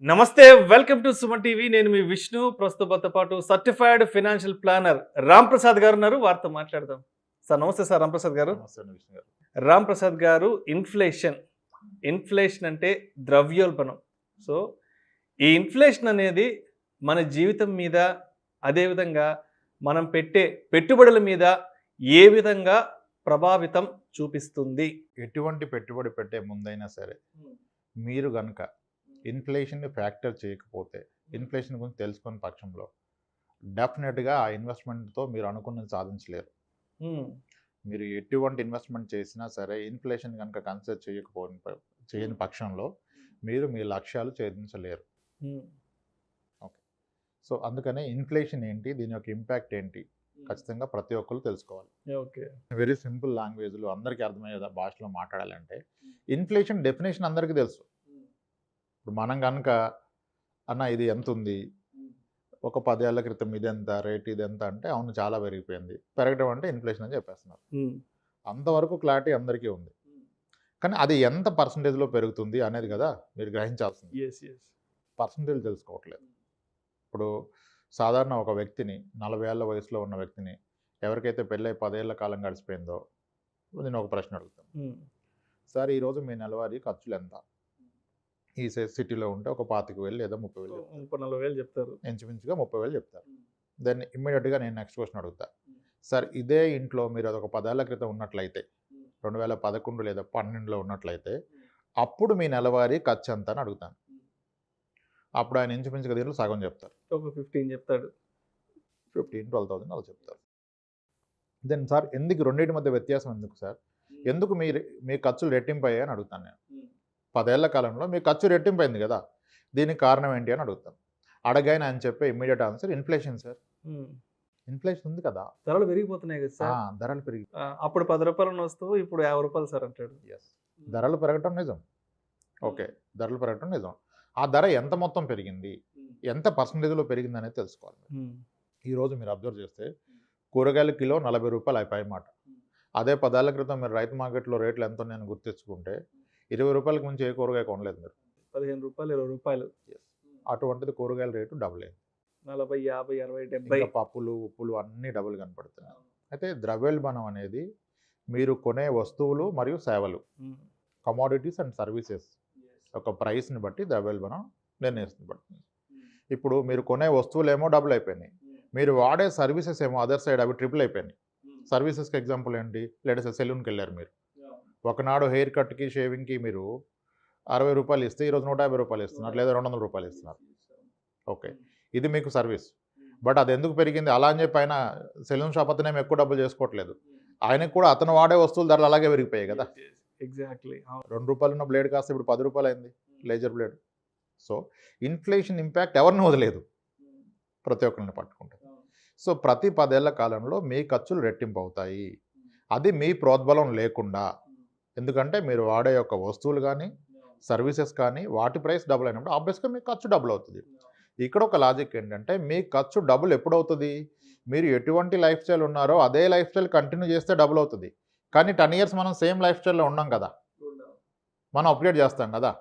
నమస్తే welcome to Suman TV. నేను మీ విష్ణు. ప్రస్తుతంతో పాటు certified financial planner Ram Prasad గారు ఉన్నారు. వారితో మాట్లాడదాం. సార్ నమస్తే సార్. రామ్ ప్రసాద్ గారు. రామ్ ప్రసాద్ గారు, ఇన్ఫ్లేషన్ అంటే ద్రవ్యోల్బణం. సో ఈ ఇన్ఫ్లేషన్ అనేది మన జీవితం మీద, అదేవిధంగా మనం పెట్టే పెట్టుబడుల మీద ఏ విధంగా ప్రభావితం చూపిస్తుంది? ఎటువంటి పెట్టుబడి పెట్టే ముందైనా సరే మీరు గనక ఇన్ఫ్లేషన్ని ఫ్యాక్టర్ చేయకపోతే, ఇన్ఫ్లేషన్ గురించి తెలుసుకున్న పక్షంలో డెఫినెట్గా ఆ ఇన్వెస్ట్మెంట్తో మీరు అనుకున్నది సాధించలేరు. మీరు ఎటువంటి ఇన్వెస్ట్మెంట్ చేసినా సరే ఇన్ఫ్లేషన్ కనుక కన్సిడర్ చేయని పక్షంలో మీరు మీ లక్ష్యాలు ఛేదించలేరు. ఓకే, సో అందుకనే ఇన్ఫ్లేషన్ ఏంటి, దీని యొక్క ఇంపాక్ట్ ఏంటి ఖచ్చితంగా ప్రతి ఒక్కరు తెలుసుకోవాలి. ఓకే, వెరీ సింపుల్ లాంగ్వేజ్లో అందరికీ అర్థమయ్యే భాషలో మాట్లాడాలంటే ఇన్ఫ్లేషన్ డెఫినేషన్ అందరికీ తెలుసు. ఇప్పుడు మనం కనుక అన్న ఇది ఎంత ఉంది, ఒక 10 ఏళ్ల క్రితం ఇది ఎంత, రేట్ ఇది ఎంత అంటే అవును చాలా పెరిగిపోయింది, పెరగడం అంటే ఇన్ఫ్లేషన్ అని చెప్పేస్తున్నారు. అంతవరకు క్లారిటీ అందరికీ ఉంది. కానీ అది ఎంత పర్సంటేజ్లో పెరుగుతుంది అనేది కదా మీరు గ్రహించాల్సింది. పర్సంటేజ్ తెలుసుకోవట్లేదు. ఇప్పుడు సాధారణ ఒక వ్యక్తిని, 40 ఏళ్ల వయసులో ఉన్న వ్యక్తిని, ఎవరికైతే పెళ్ళై 10 ఏళ్ల కాలం గడిచిపోయిందో నేను ఒక ప్రశ్న అడుగుతాను. సార్ ఈరోజు మీ నెలవారీ ఖర్చులు ఎంత? ఈ సిటీలో ఉంటే ఒక 25,000 లేదా 30,000, 40,000 చెప్తారు. ఇంచుమించుగా 30,000 చెప్తారు. దెన్ ఇమ్మీడియట్గా నేను నెక్స్ట్ క్వశ్చన్ అడుగుతా, సార్ ఇదే ఇంట్లో మీరు అదొక 10 ఏళ్ల క్రితం ఉన్నట్లయితే, 2011 లేదా 12లో ఉన్నట్లయితే అప్పుడు మీ నెలవారీ ఖర్చు ఎంత అని అడుగుతాను. అప్పుడు ఆయన ఇంచుమించుగా దీంట్లో సగం చెప్తారు. ఒక 15 చెప్తాడు. 15,000-12,000 అలా చెప్తారు. దెన్ సార్ ఎందుకు రెండింటి మధ్య వ్యత్యాసం ఎందుకు సార్? ఎందుకు మీ ఖర్చులు రెట్టింపు అయ్యాయి అని అడుగుతాను నేను. 10 ఏళ్ల కాలంలో మీ ఖర్చు రెట్టింపైంది కదా, దీనికి కారణం ఏంటి అని అడుగుతాను. అడగానే ఆయన చెప్పే immediate answer inflation sir. Inflation ఉంది కదా, ధరలు పెరిగిపోతున్నాయి కదా సార్. ధరలు పెరిగి అప్పుడు 10 రూపాయలు వస్తువు ఇప్పుడు 50 రూపాయలు సార్ అంటాడు. ఎస్, ధరలు పెరగటం నిజం. ఓకే, ధరలు పెరగటం నిజం. ఆ ధర ఎంత మొత్తం పెరిగింది, ఎంత పర్సంటేజ్లో పెరిగింది అనేది తెలుసుకోవాలి. ఈరోజు మీరు అబ్జర్వ్ చేస్తే కూరగాయల కిలో 40 రూపాయలు అయిపోయి మాట. అదే 10 ఏళ్ల క్రితం మీరు రైతు మార్కెట్లో రేట్లు ఎంత నేను గుర్తించుకుంటే 20 రూపాయలకు మించి ఏ కూరగాయ కొనలేదు మీరు. 15 రూపాయలు, 20 రూపాయలు. అటువంటిది కూరగాయల రేటు డబుల్ అయింది. 40, 50, 60, 70. పప్పులు, ఉప్పులు అన్నీ డబుల్ కనపడుతున్నాయి. అయితే ద్రవ్యోల్బణం అనేది మీరు కొనే వస్తువులు మరియు సేవలు, కమోడిటీస్ అండ్ సర్వీసెస్ ఒక ప్రైస్ని బట్టి ద్రవ్యోల్బణం నిర్ణయిస్తుంది. ఇప్పుడు మీరు కొనే వస్తువులేమో డబుల్ అయిపోయినాయి, మీరు వాడే సర్వీసెస్ ఏమో అదర్ సైడ్ అవి ట్రిపుల్ అయిపోయినాయి. సర్వీసెస్కి ఎగ్జాంపుల్ ఏంటి, లేటెస్ట్ సెలూన్కి వెళ్ళారు మీరు, ఒకనాడు హెయిర్ కట్కి షేవింగ్కి మీరు 60 రూపాయలు ఇస్తే ఈరోజు 150 రూపాయలు ఇస్తున్నారు, లేదా 200 రూపాయలు ఇస్తున్నారు. ఓకే, ఇది మీకు సర్వీస్. బట్ అది ఎందుకు పెరిగింది? అలా అని చెప్పి ఆయన సెలూన్ షాప్ అతనేమి ఎక్కువ డబ్బులు చేసుకోవట్లేదు, ఆయనకు కూడా అతను వాడే వస్తువుల ధరలు అలాగే పెరిగిపోయాయి కదా. ఎగ్జాక్ట్లీ. 2 రూపాయలు ఉన్న బ్లేడ్ కాస్త ఇప్పుడు 10 రూపాయలు అయింది, laser blade. So inflation impact ఎవరిని వదిలేదు, ప్రతి ఒక్కరిని పట్టుకుంటుంది. సో ప్రతి 10 ఏళ్ల కాలంలో మీ ఖర్చులు రెట్టింపు అవుతాయి. అది మీ ప్రోద్బలం లేకుండా, ఎందుకంటే మీరు వాడే యొక్క వస్తువులు కానీ సర్వీసెస్ కానీ వాటి ప్రైస్ డబుల్ అయినప్పుడు ఆబ్వియస్గా మీ ఖర్చు డబుల్ అవుతుంది. ఇక్కడ ఒక లాజిక్ ఏంటంటే మీ ఖర్చు డబుల్ ఎప్పుడు అవుతుంది, మీరు ఎటువంటి లైఫ్ స్టైల్ ఉన్నారో అదే లైఫ్ స్టైల్ కంటిన్యూ చేస్తే డబుల్ అవుతుంది. కానీ 10 ఇయర్స్ మనం సేమ్ లైఫ్ స్టైల్లో ఉన్నాం కదా, మనం అప్గ్రేడ్ చేస్తాం కదా,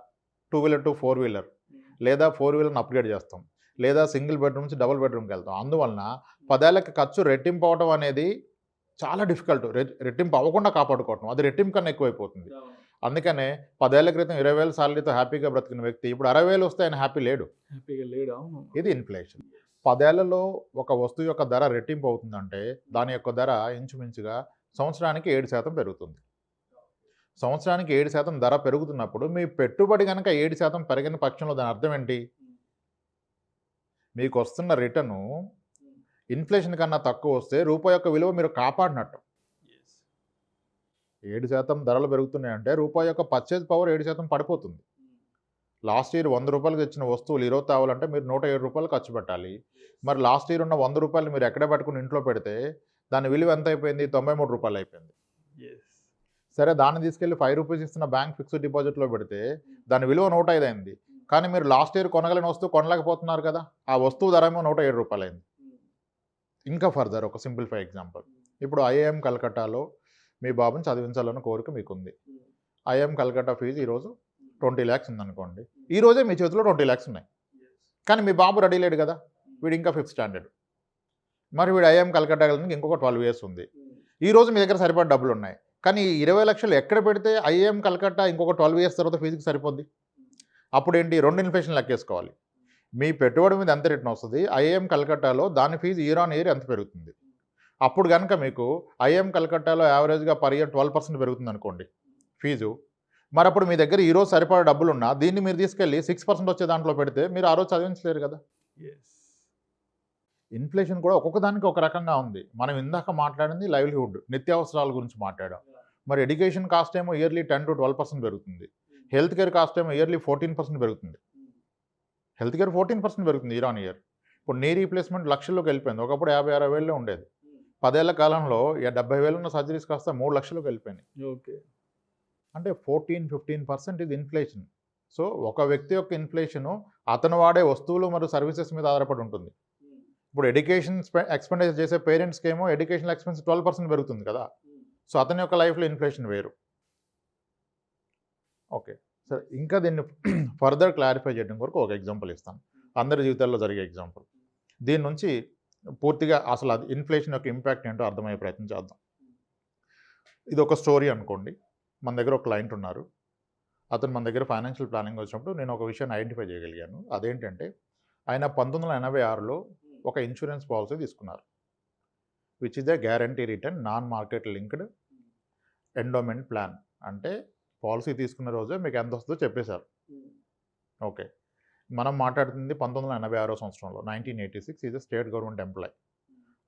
2 వీలర్ టు 4 వీలర్, లేదా 4 వీలర్ని అప్గ్రేడ్ చేస్తాం, లేదా సింగిల్ బెడ్రూమ్ నుంచి డబుల్ బెడ్రూమ్కి వెళ్తాం. అందువలన 10 ఏళ్ళకి ఖర్చు రెట్టింపు అవడం అనేది చాలా డిఫికల్ట్. రెట్టింపు అవ్వకుండా కాపాడుకోవటం అది రెట్టింపు కన్నా ఎక్కువైపోతుంది. అందుకనే 10 ఏళ్ల క్రితం 20,000 సాలరీతో హ్యాపీగా బ్రతికిన వ్యక్తి ఇప్పుడు 60,000 వస్తే ఆయన హ్యాపీగా లేడు. ఇది ఇన్ఫ్లేషన్. 10 ఏళ్లలో ఒక వస్తువు యొక్క ధర రెట్టింపు అవుతుందంటే దాని యొక్క ధర ఇంచుమించుగా సంవత్సరానికి 7% పెరుగుతుంది. సంవత్సరానికి 7% ధర పెరుగుతున్నప్పుడు మీ పెట్టుబడి కనుక 7% పెరిగిన పక్షంలో దాని అర్థం ఏంటి, మీకు వస్తున్న రిటర్ను ఇన్ఫ్లేషన్ కన్నా తక్కువ వస్తే రూపాయి యొక్క విలువ మీరు కాపాడినట్టు. 7% ధరలు పెరుగుతున్నాయంటే రూపాయి యొక్క పర్చేజ్ పవర్ 7% పడిపోతుంది. లాస్ట్ ఇయర్ 100 రూపాయలకు తెచ్చిన వస్తువులు ఈరోజు తేవాలంటే మీరు 107 రూపాయలు ఖర్చు పెట్టాలి. మరి లాస్ట్ ఇయర్ ఉన్న 100 రూపాయలు మీరు ఎక్కడ పెట్టుకుని ఇంట్లో పెడితే దాని విలువ ఎంత అయిపోయింది, 93 రూపాయలు అయిపోయింది. సరే, దాన్ని తీసుకెళ్ళి 5 రూపీస్ ఇస్తున్న బ్యాంక్ ఫిక్స్డ్ డిపాజిట్లో పెడితే దాని విలువ 105 అయింది. కానీ మీరు లాస్ట్ ఇయర్ కొనగలిగిన వస్తువు కొనలేకపోతున్నారు కదా, ఆ వస్తువు ధర ఏమో 107 రూపాయలు అయింది. ఇంకా ఫర్దర్ ఒక సింప్లిఫై ఎగ్జాంపుల్, ఇప్పుడు ఐఐఎం కలకట్టాలో మీ బాబుని చదివించాలన్న కోరిక మీకుంది. ఐఐఎం కలకట్టా ఫీజు ఈరోజు 20 lakhs ఉందనుకోండి, ఈ రోజే మీ చేతిలో 20 lakhs ఉన్నాయి. కానీ మీ బాబు రెడీ లేడు కదా, వీడు ఇంకా 5th స్టాండర్డ్, మరి వీడు ఐఎం కలకట్టా వెళ్ళడానికి ఇంకొక 12 ఇయర్స్ ఉంది. ఈరోజు మీ దగ్గర సరిపడా డబ్బులు ఉన్నాయి, కానీ ఈ 20 లక్షలు ఎక్కడ పెడితే ఐఎం కలకట్టా ఇంకొక 12 ఇయర్స్ తర్వాత ఫీజుకి సరిపోద్ది? అప్పుడు ఏంటి, 2 ఇన్ఫ్లేషన్ లెక్కేసుకోవాలి. మీ పెట్టుబడి మీద ఎంత రిటర్న్ వస్తుంది, ఐఎం కలకట్టాలో దాని ఫీజు ఇయర్ ఆన్ ఇయర్ ఎంత పెరుగుతుంది. అప్పుడు కనుక మీకు ఐఎం కలకట్టాలో యావరేజ్గా పర్ ఇయర్ 12% పెరుగుతుంది అనుకోండి ఫీజు, మరి అప్పుడు మీ దగ్గర ఈరోజు సరిపడా డబ్బులు ఉన్నా దీన్ని మీరు తీసుకెళ్ళి 6% వచ్చే దాంట్లో పెడితే మీరు ఆ రోజు చదివించలేరు కదా. ఇన్ఫ్లేషన్ కూడా ఒక్కొక్క దానికి ఒక రకంగా ఉంది. మనం ఇందాక మాట్లాడింది లైవ్లీహుడ్, నిత్యావసరాల గురించి మాట్లాడాం. మరి ఎడ్యుకేషన్ కాస్ట్ ఏమో ఇయర్లీ 10 to 12% పెరుగుతుంది. హెల్త్ కేర్ కాస్ట్ ఏమో ఇయర్లీ 14% పెరుగుతుంది. హెల్త్ కేర్ 14% పెరుగుతుంది ఇయర్ ఆన్ ఇయర్. ఇప్పుడు నీ రీప్లేస్మెంట్ లక్షల్లోకి వెళ్ళిపోయింది. ఒకప్పుడు 50-60 వేలలో ఉండేది. 10 ఏళ్ల కాలంలో 70 వేలు ఉన్న సర్జరీస్ కాస్త 3 లక్షలకు వెళ్ళిపోయినాయి. ఓకే, అంటే 14-15% ఇది ఇన్ఫ్లేషన్. సో ఒక వ్యక్తి యొక్క ఇన్ఫ్లేషను అతను వాడే వస్తువులు మరియు సర్వీసెస్ మీద ఆధారపడి ఉంటుంది. ఇప్పుడు ఎడ్యుకేషన్ ఎక్స్పెండిచర్ చేసే పేరెంట్స్కి ఏమో ఎడ్యుకేషన్ ఎక్స్పెన్స్ 12% పెరుగుతుంది కదా. సో అతని యొక్క లైఫ్లో ఇన్ఫ్లేషన్ వేరు. ఓకే, సరే, ఇంకా దీన్ని ఫర్దర్ క్లారిఫై చేయడం కొరకు ఒక ఎగ్జాంపుల్ ఇస్తాను, అందరి జీవితాల్లో జరిగే ఎగ్జాంపుల్. దీని నుంచి పూర్తిగా అసలు అది ఇన్ఫ్లేషన్ యొక్క ఇంపాక్ట్ ఏంటో అర్థమయ్యే ప్రయత్నం చేద్దాం. ఇది ఒక స్టోరీ అనుకోండి. మన దగ్గర ఒక క్లయింట్ ఉన్నారు. అతను మన దగ్గర ఫైనాన్షియల్ ప్లానింగ్ వచ్చినప్పుడు నేను ఒక విషయాన్ని ఐడెంటిఫై చేయగలిగాను. అదేంటంటే ఆయన 1986లో ఒక ఇన్సూరెన్స్ పాలసీ తీసుకున్నారు, which is the guarantee return non market linked endowment plan. అంటే పాలసీ తీసుకున్న రోజే మీకు ఎంత వస్తుందో చెప్పేశారు. ఓకే, మనం మాట్లాడుతుంది 1986 సంవత్సరంలో. 1986 is a state government employ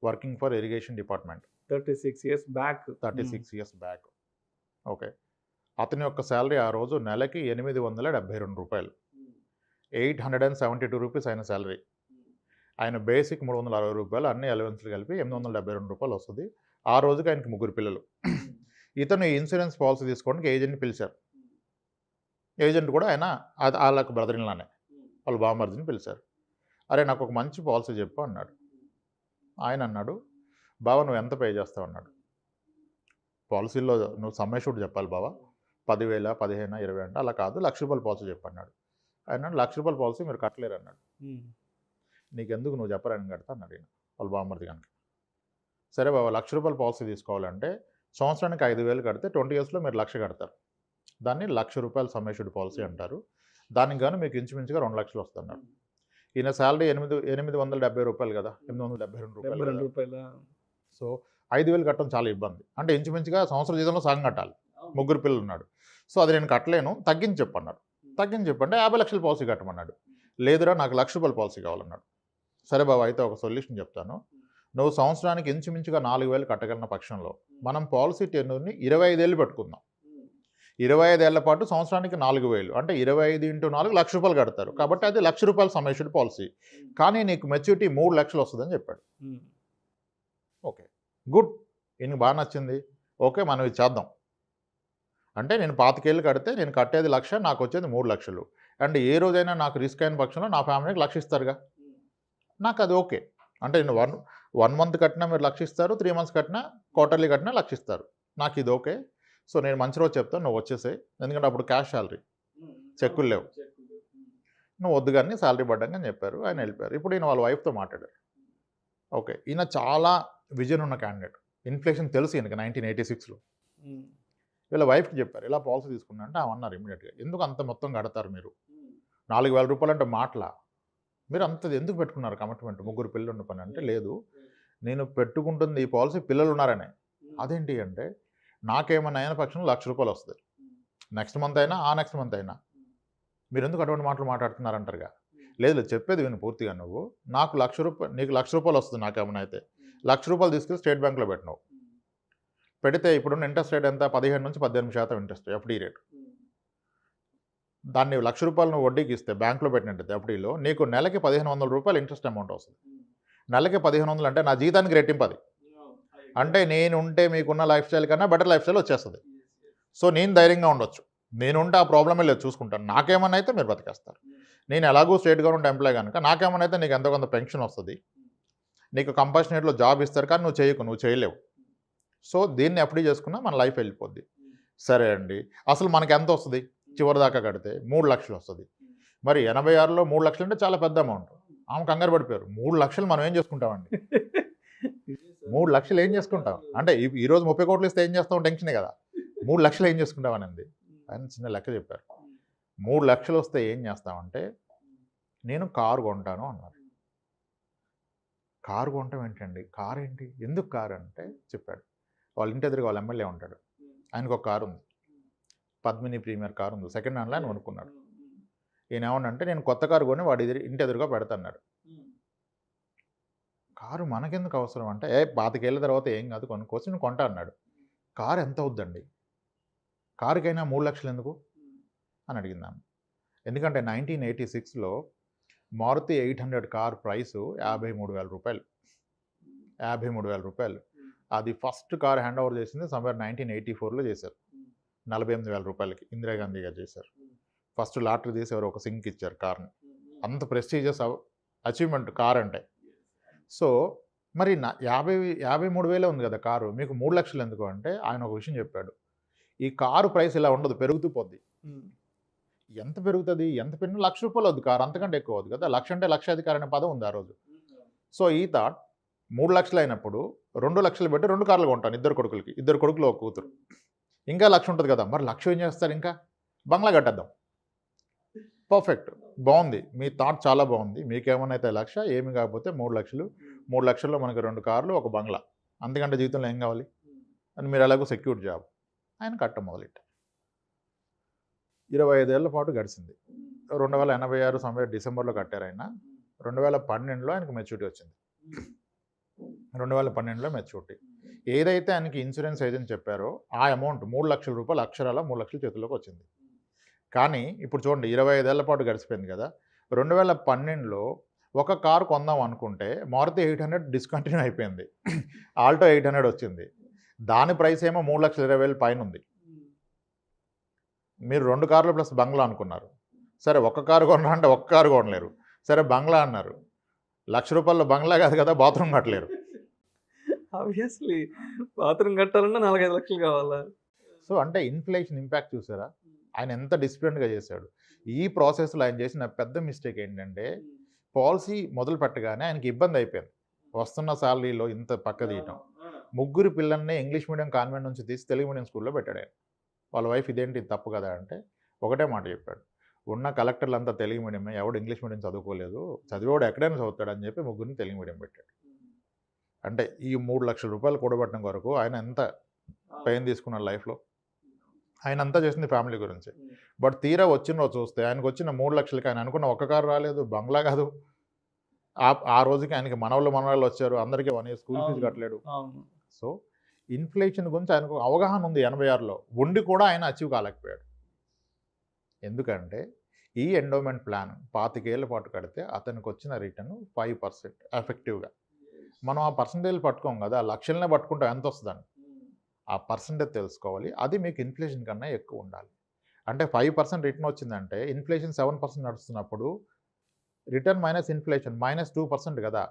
working for irrigation department. 36 years back. 36 years back. Okay, అతని యొక్క శాలరీ ఆ రోజు నెలకి 872 రూపాయలు, 872 రూపీస్ ఆయన శాలరీ. ఆయన బేసిక్ 360 రూపాయలు, అన్ని అలవెన్స్లు కలిపి 872 రూపాయలు వస్తుంది. ఆ రోజుకి ఆయనకి 3 పిల్లలు. ఇతను ఈ ఇన్సూరెన్స్ పాలసీ తీసుకోవడానికి ఏజెంట్ని పిలిచారు. ఏజెంట్ కూడా ఆయన వాళ్ళకు బ్రదర్ ఇన్ లానే, వాళ్ళ బామర్దిని పిలిచారు. అరే నాకు ఒక మంచి పాలసీ చెప్పు అన్నాడు. ఆయన అన్నాడు, బావ నువ్వు ఎంత పే చేస్తావు అన్నాడు. పాలసీలో నువ్వు సమ్మేషుడ్ చెప్పాలి బావ, 10,000, 15, 20 అంటే అలా కాదు, ₹1,00,000 పాలసీ చెప్పు అన్నాడు. ఆయన ₹1,00,000 పాలసీ మీరు కట్టలేరు అన్నాడు. నీకెందుకు, నువ్వు చెప్పరాని కడతా అన్నాడు ఈయన, వాళ్ళ బామర్ది కనుక. సరే బాబా, ₹1,00,000 పాలసీ తీసుకోవాలంటే సంవత్సరానికి 5,000 కడితే 20 yearsలో మీరు 1,00,000 కడతారు. దాన్ని ₹1,00,000 సమ్మేషుడ్ పాలసీ అంటారు. దానికి గాను మీకు ఇంచుమించుగా 2 లక్షలు వస్తున్నాడు. ఈయన శాలరీ 870 రూపాయలు కదా, 872 రూపాయలు. సో 5,000 కట్టడం చాలా ఇబ్బంది. అంటే ఇంచుమించుగా సంవత్సరం జీతంలో సగం కట్టాలి. 3 పిల్లలు ఉన్నాడు. సో అది నేను కట్టలేను, తగ్గించి చెప్పన్నాడు. తగ్గించి చెప్పంటే 50 లక్షల పాలసీ కట్టమన్నాడు. లేదురా నాకు ₹1,00,000 పాలసీ కావాలన్నాడు. సరే బాబా, అయితే ఒక సొల్యూషన్ చెప్తాను. నువ్వు సంవత్సరానికి ఇంచుమించుగా 4,000 కట్టగలిగిన పక్షంలో మనం పాలసీ టెన్యూర్ని 25 ఏళ్ళు పెట్టుకుందాం. 25 ఏళ్ల పాటు సంవత్సరానికి 4,000 అంటే 25 × 4 ₹1,00,000 కడతారు. కాబట్టి అది ₹1,00,000 సమ్మేషుడ్ పాలసీ. కానీ నీకు మెచ్యూరిటీ 3 లక్షలు వస్తుందని చెప్పాడు. ఓకే, గుడ్, ఈయనకి బాగా నచ్చింది. ఓకే, మనం ఇది చేద్దాం. అంటే నేను 25 ఏళ్ళు కడితే నేను కట్టేది 1,00,000, నాకు వచ్చేది 3 లక్షలు. అండ్ ఏ రోజైనా నాకు రిస్క్ అయిన పక్షంలో నా ఫ్యామిలీకి 1,00,000 ఇస్తారుగా, నాకు అది ఓకే. అంటే నేను 1 month కట్టినా మీరు 1,00,000 ఇస్తారు, 3 months కట్టినా, క్వార్టర్లీ కట్టినా 1,00,000 ఇస్తారు. నాకు ఇది ఓకే. సో నేను మంచి రోజు చెప్తాను, నువ్వు వచ్చేసాయి. ఎందుకంటే అప్పుడు క్యాష్ శాలరీ, చెక్కులు లేవు. నువ్వు వద్దు కానీ శాలరీ పడ్డాక అని చెప్పారు. ఆయన వెళ్ళిపోయారు. ఇప్పుడు ఈయన వాళ్ళ వైఫ్తో మాట్లాడారు. ఓకే, ఈయన చాలా విజన్ ఉన్న క్యాండిడేట్. ఇన్ఫ్లేషన్ తెలుసు ఈయనకి 1986లో. వీళ్ళ వైఫ్కి చెప్పారు, ఇలా పాలసీ తీసుకున్నా అంటే అన్నారు ఇమీడియట్గా, ఎందుకు అంత మొత్తం కడతారు మీరు, 4,000 రూపాయలు అంటే మాటలా, మీరు అంత ఎందుకు పెట్టుకున్నారు కమిట్మెంట్, 3 పిల్లలు ఉన్న పని అంటే, లేదు నేను పెట్టుకుంటుంది ఈ పాలసీ పిల్లలు ఉన్నారనే. అదేంటి అంటే నాకేమైనా అయిన పక్షంలో ₹1,00,000 వస్తుంది, నెక్స్ట్ మంత్ అయినా ఆ నెక్స్ట్ మంత్ అయినా. మీరు ఎందుకు అటువంటి మాటలు మాట్లాడుతున్నారంటారుగా. లేదు చెప్పేది విను పూర్తిగా. నువ్వు నాకు ₹1,00,000, నీకు ₹1,00,000 వస్తుంది నాకేమైనా అయితే, ₹1,00,000 తీసుకెళ్ళి స్టేట్ బ్యాంక్లో పెట్టినావు. పెడితే ఇప్పుడున్న ఇంట్రెస్ట్ రేట్ ఎంత, 15 నుంచి 18% ఇంట్రెస్ట్ ఎఫ్డీ రేట్. దాన్ని ₹1,00,000 నువ్వు వడ్డీకి ఇస్తే బ్యాంక్లో పెట్టినట్టు ఎఫ్డీలో నీకు నెలకి ₹1,500 ఇంట్రెస్ట్ అమౌంట్ వస్తుంది. నెలకి 1,500 అంటే నా జీతానికి రెట్టింపు అది. అంటే నేను ఉంటే మీకున్న లైఫ్ స్టైల్ కన్నా బెటర్ లైఫ్ స్టైల్ వచ్చేస్తుంది. సో నేను ధైర్యంగా ఉండొచ్చు, నేనుంటే ఆ ప్రాబ్లమే లేదు, చూసుకుంటాను. నాకేమన్నా అయితే మీరు బతికేస్తారు. నేను ఎలాగో స్టేట్ గవర్నమెంట్ ఎంప్లాయ్ కనుక నాకేమన్నా అయితే నీకు ఎంతో కొంత పెన్షన్ వస్తుంది, నీకు కంపల్షనేట్లో జాబ్ ఇస్తారు, కానీ నువ్వు చేయలేవు. సో దీన్ని ఎఫ్డీ చేసుకున్నా మన లైఫ్ వెళ్ళిపోద్ది. సరే అండి, అసలు మనకి ఎంత వస్తుంది చివరి దాకా కడితే 3 లక్షలు వస్తుంది. మరి 86లో 3 లక్షలు అంటే చాలా పెద్ద అమౌంట్. ఆమె కంగారు పడిపోయారు. 3 లక్షలు మనం ఏం చేసుకుంటామండి? 3 లక్షలు ఏం చేసుకుంటాం? అంటే ఈరోజు 30 కోట్లు ఇస్తే ఏం చేస్తాం? టెన్షనే కదా! 3 లక్షలు ఏం చేసుకుంటాం అనింది. ఆయన చిన్న లెక్క చెప్పారు. 3 లక్షలు వస్తే ఏం చేస్తామంటే, నేను కారు కొంటాను అన్నారు. కారు కొనటం ఏంటండి? కారు ఏంటి? ఎందుకు కారు అంటే చెప్పాడు. వాళ్ళ ఇంటి ఎదురుగా వాళ్ళ ఎమ్మెల్యే ఉంటాడు. ఆయనకు ఒక కారు ఉంది. పద్మిని ప్రీమియర్ కారు ఉంది. సెకండ్ హ్యాండ్‌లో ఆయన కొనుక్కున్నాడు. ఈయన ఏమన్నంటే, నేను కొత్త కారు కొని వాడి ఇంటి ఎదురుగా పెడతన్నాడు. కారు మనకెందుకు అవసరం అంటే, 25 ఏళ్ల తర్వాత ఏం కాదు కొనుక్కోవచ్చు, నేను కొంటా అన్నాడు. కారు ఎంత అవుద్దండి? కారుకైనా 3 లక్షలు ఎందుకు అని అడిగింది ఆమె. ఎందుకంటే 1986లో మారుతి 800 కార్ ప్రైసు రూ. 53,000. అది ఫస్ట్ కార్ హ్యాండ్ ఓవర్ చేసింది సమ్వేర్ 1984లో చేశారు. 48,000 రూపాయలకి ఇందిరాగాంధీ గారు చేశారు. ఫస్ట్ లాటరీ తీసి ఎవరో ఒక సింక్ ఇచ్చారు కార్ని. అంత ప్రెస్టీజియస్ అచీవ్మెంట్ కార్ అంటే. సో మరి 53,000 ఉంది కదా కారు, మీకు 3 లక్షలు ఎందుకు అంటే, ఆయన ఒక విషయం చెప్పాడు. ఈ కారు ప్రైస్ ఇలా ఉండదు, పెరుగుతూ పోద్ది. ఎంత పెరుగుతుంది? ఎంత పెరిగినా ₹1,00,000 అవుద్ది కారు, అంతకంటే ఎక్కువ అవుద్ది కదా. లక్ష అంటే లక్షాధికారి అనే పదం ఉంది ఆ రోజు. సో ఈ థాట్ 3 లక్షలు అయినప్పుడు 2 లక్షలు పెట్టి 2 కార్లు కొంటాను ఇద్దరు కొడుకులకి. ఇద్దరు కొడుకులు ఒక కూతురు. ఇంకా 1,00,000 ఉంటుంది కదా. మరి 1,00,000 ఏం చేస్తారు? ఇంకా బంగ్లా కట్టేద్దాం. పర్ఫెక్ట్, బాగుంది. మీ థాట్ చాలా బాగుంది. మీకేమన్నా అయితే 1,00,000, ఏమి కాకపోతే 3 లక్షలు. 3 లక్షల్లో మనకి 2 కార్లు, ఒక బంగ్లా. అంతకంటే జీవితంలో ఏం కావాలి అని మీరు ఎలాగో సెక్యూర్డ్ జాబ్. ఆయన కట్టడం మొదలెట్టారు. 25 ఏళ్ల పాటు గడిచింది. 2086 సమ్వేర్ డిసెంబర్లో కట్టారు ఆయన. 2012లో ఆయనకు మెచ్యూరిటీ వచ్చింది. 2012లో మెచ్యూరిటీ. ఏదైతే ఆయనకి ఇన్సూరెన్స్ ఏజెంట్ చెప్పారో ఆ అమౌంట్ ₹3,00,000 అక్షరాల 3 లక్షల చేతుల్లోకి వచ్చింది. కానీ ఇప్పుడు చూడండి, 25 ఏళ్ల పాటు గడిచిపోయింది కదా. 2012లో ఒక కారు కొందాం అనుకుంటే మారుతి 800 డిస్కంటిన్యూ అయిపోయింది. ఆల్టో 800 వచ్చింది. దాని ప్రైస్ ఏమో 3,20,000 పైన ఉంది. మీరు 2 కార్లు ప్లస్ బంగ్లా అనుకున్నారు. సరే, ఒక్క కారు కొన్నారంటే ఒక్క కారు కొనలేరు. సరే, బంగ్లా అన్నారు. ₹1,00,000 బంగ్లా కాదు కదా, బాత్రూమ్ కట్టలేరు. ఆబ్వియస్లీ బాత్రూమ్ కట్టాలన్నా 4-5 లక్షలు కావాలా? సో అంటే ఇన్ఫ్లేషన్ ఇంపాక్ట్ చూసారా? ఆయన ఎంత డిసిప్లిన్డ్గా చేశాడు. ఈ ప్రాసెస్లో ఆయన చేసిన పెద్ద మిస్టేక్ ఏంటంటే, పాలసీ మొదలు పెట్టగానే ఆయనకి ఇబ్బంది అయిపోయింది. వస్తున్న శాలరీలో ఇంత పక్క తీయటం. 3 పిల్లల్ని ఇంగ్లీష్ మీడియం కాన్వెంట్ నుంచి తీసి తెలుగు మీడియం స్కూల్లో పెట్టాడు ఆయన. వాళ్ళ వైఫ్ ఇదేంటి తప్పు కదా అంటే ఒకటే మాట చెప్పాడు. ఉన్న కలెక్టర్లు అంతా తెలుగు మీడియమే, ఎవడు ఇంగ్లీష్ మీడియం చదువుకోలేదు, చదివేవాడు ఎక్కడైనా చదువుతాడని చెప్పి 3 తెలుగు మీడియం పెట్టాడు. అంటే ఈ ₹3,00,000 కూడబెట్టడం వరకు ఆయన ఎంత పెయిన్ తీసుకున్నాడు లైఫ్లో. ఆయన అంతా చేసింది ఫ్యామిలీ గురించి. బట్ తీరా వచ్చిన రోజు చూస్తే ఆయనకు వచ్చిన 3 లక్షలకి ఆయన అనుకున్న ఒక్క కారు రాలేదు, బంగ్లా కాదు. ఆ రోజుకి ఆయనకి మనవాళ్ళు వచ్చారు, అందరికీ 1 ఇయర్ స్కూల్ ఫీజు కట్టలేడు. సో ఇన్ఫ్లేషన్ గురించి ఆయనకు అవగాహన ఉంది 86లో, ఉండి కూడా ఆయన అచీవ్ కాలేకపోయాడు. ఎందుకంటే ఈ ఎండోమెంట్ ప్లాన్ 25 ఏళ్ల పాటు కడితే అతనికి వచ్చిన రిటర్న్ 5% ఎఫెక్టివ్గా. మనం ఆ పర్సంటేజ్ పట్టుకోం కదా, లక్షలనే పట్టుకుంటాం ఎంత వస్తుందని. ఆ పర్సంటేజ్ తెలుసుకోవాలి. అది మీకు ఇన్ఫ్లేషన్ కన్నా ఎక్కువ ఉండాలి. అంటే 5% రిటర్న్ వచ్చిందంటే ఇన్ఫ్లేషన్ 7% నడుస్తున్నప్పుడు రిటర్న్ మైనస్ ఇన్ఫ్లేషన్ -2% కదా.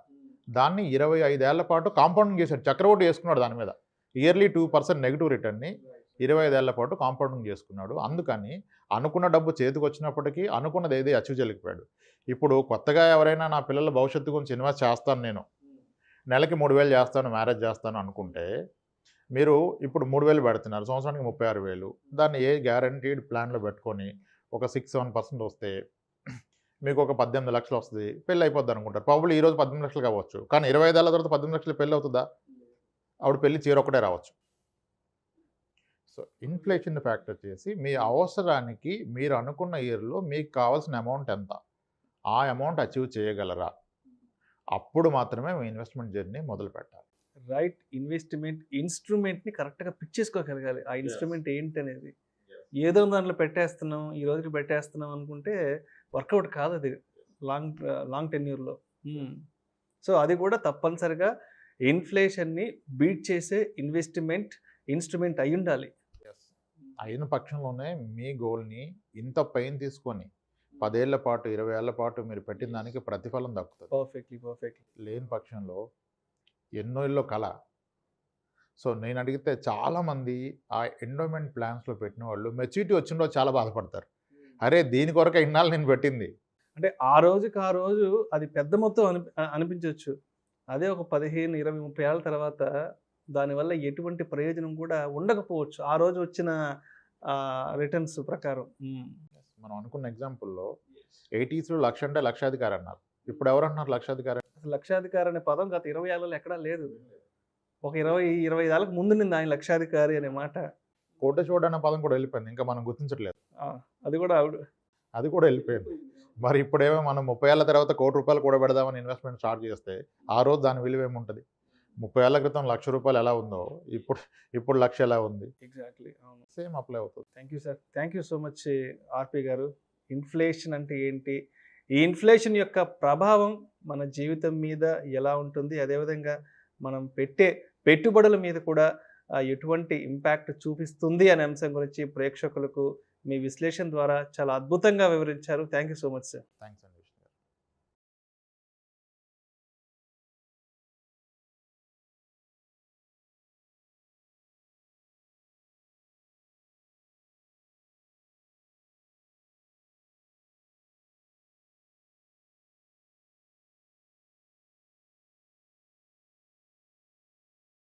దాన్ని 25 ఏళ్ల పాటు కాంపౌండింగ్ చేశాడు, చక్రవడ్డీ చేసుకున్నాడు దాని మీద. ఇయర్లీ 2% నెగిటివ్ రిటర్న్ని 25 ఏళ్ల పాటు కాంపౌండింగ్ చేసుకున్నాడు. అందుకని అనుకున్న డబ్బు చేతికి వచ్చినప్పటికీ అనుకున్నది ఏది అచీవ్ చేయలేకపోయాడు. ఇప్పుడు కొత్తగా ఎవరైనా నా పిల్లల భవిష్యత్తు గురించి ఇన్వెస్ట్ చేస్తాను, నేను నెలకి 3,000 చేస్తాను, మ్యారేజ్ చేస్తాను అనుకుంటే మీరు ఇప్పుడు 3,000 పెడుతున్నారు, సంవత్సరానికి 36,000. దాన్ని ఏ గ్యారంటీడ్ ప్లాన్లో పెట్టుకొని ఒక 6-7% వస్తే మీకు ఒక 18 లక్షలు వస్తుంది, పెళ్ళి అయిపోద్ది అనుకుంటారు. ప్రాబబ్లీ ఈరోజు 18 లక్షలు కావచ్చు, కానీ 25 ఏళ్ళ తర్వాత 18 లక్షలు పెళ్ళి అవుతుందా? ఆవిడ పెళ్ళి చీర ఒకటే రావచ్చు. సో ఇన్ఫ్లేషన్ ఫ్యాక్టర్ చేసి మీ అవసరానికి మీరు అనుకున్న ఇయర్లో మీకు కావాల్సిన అమౌంట్ ఎంత, ఆ అమౌంట్ అచీవ్ చేయగలరా? అప్పుడు మాత్రమే మీ ఇన్వెస్ట్మెంట్ జర్నీ మొదలు పెట్టాలి. రైట్ ఇన్వెస్ట్మెంట్ ఇన్స్ట్రుమెంట్ని కరెక్ట్గా పిక్ చేసుకోగలగాలి. ఆ ఇన్స్ట్రుమెంట్ ఏంటి అనేది. ఏదో దాంట్లో పెట్టేస్తున్నాం, ఈ రోజుకి పెట్టేస్తున్నాం అనుకుంటే వర్కౌట్ కాదు అది లాంగ్ టెన్యూర్లో. సో అది కూడా తప్పనిసరిగా ఇన్ఫ్లేషన్ని బీట్ చేసే ఇన్స్ట్రుమెంట్ అయి ఉండాలి. అయిన పక్షంలోనే మీ గోల్ని ఇంత పెయిన్ తీసుకొని 10 ఏళ్ల పాటు 20 ఏళ్ల పాటు మీరు పెట్టిన దానికి ప్రతిఫలం దక్కుతుంది. పర్ఫెక్ట్లీ లేని పక్షంలో ఎన్నో ఇల్లో కళ. సో నేను అడిగితే చాలామంది ఆ ఎండోమెంట్ ప్లాన్స్లో పెట్టిన వాళ్ళు మెచ్యూరిటీ వచ్చిన రోజు చాలా బాధపడతారు. అరే దీని కొరకే ఇన్నాళ్ళు నేను పెట్టింది, అంటే ఆ రోజుకి ఆ రోజు అది పెద్ద మొత్తం అనిపించవచ్చు. అదే ఒక 15, 20, 30 ఏళ్ల తర్వాత దానివల్ల ఎటువంటి ప్రయోజనం కూడా ఉండకపోవచ్చు. ఆ రోజు వచ్చిన రిటర్న్స్ ప్రకారం. మనం అనుకున్న ఎగ్జాంపుల్‌లో 80స్‌లో లక్ష అంటే లక్షాధికారి అన్నారు. ఇప్పుడు ఎవరంటున్నారు లక్షాధికారి? అసలు లక్షాధికారి అనే పదం గత 20 ఏళ్లలో ఎక్కడా లేదు. ఒక 20, 25 ఏళ్ళకి ముందుండింది ఆయన లక్షాధికారి అనే మాట. కోటేశ్వరుడు అన్న పదం కూడా వెళ్ళిపోయింది. ఇంకా మనం గుర్తించట్లేదు. ఆ! అది కూడా ఆవిడ అది కూడా వెళ్ళిపోయింది. మరి ఇప్పుడేమో మనం 30 ఏళ్ల తర్వాత రూ. 1,00,00,000 కూడబెడదామని ఇన్వెస్ట్‌మెంట్ స్టార్ట్ చేస్తే, ఆ రోజు దాని విలువ ఏముంటది? 30 ఏళ్ల క్రితం రూ. 1,00,000 ఎలా ఉందో, ఇప్పుడు 1,00,000 ఎలా ఉంది? ఎగ్జాక్ట్‌లీ. అవును. సేమ్ అప్లై అవుతది. Thank you sir. Thank you so much RP గారు. ఇన్‌ఫ్లేషన్ అంటే ఏంటి? ఈ ఇన్‌ఫ్లేషన్ యొక్క ప్రభావం మన జీవితం మీద ఎలా ఉంటుంది? అదేవిధంగా మనం పెట్టే పెట్టుబడుల మీద కూడా ఎటువంటి ఇంపాక్ట్ చూపిస్తుంది అనే అంశం గురించి ప్రేక్షకులకు మీ విశ్లేషణ ద్వారా చాలా అద్భుతంగా వివరించారు. Thank you so much sir. Thanks అండి.